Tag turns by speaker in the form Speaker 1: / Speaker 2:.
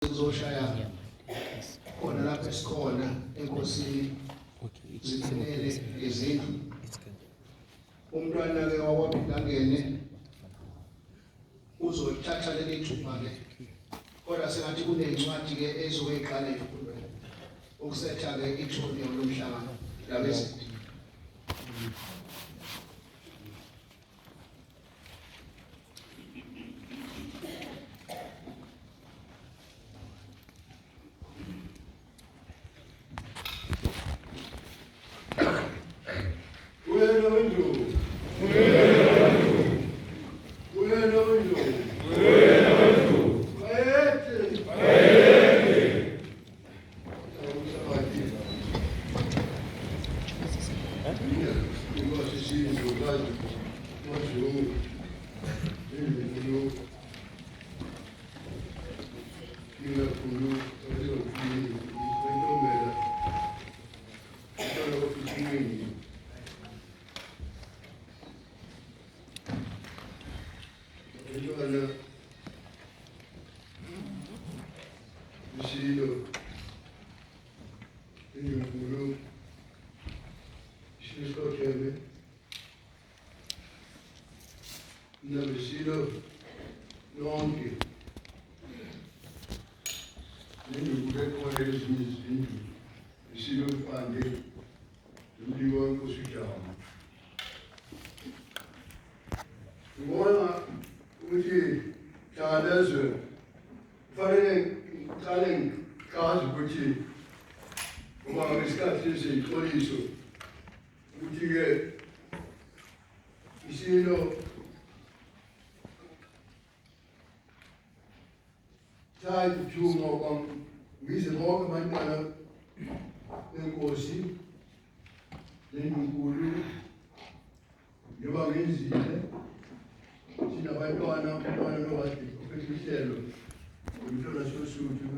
Speaker 1: Sizoshaya khona lapho esikhona enkosini zithenele izindlu. Umntwana-ke wakwaphinda angene uzolithatha leli thuba-ke, kodwa sengathi kunencwadi-ke ezoyiqala ey'fundweni ukusetha-ke ithoni lomhlangano labezindlu.
Speaker 2: Sinabantwana abantwana nowadi ophethe ihlelo umntwana sosuthu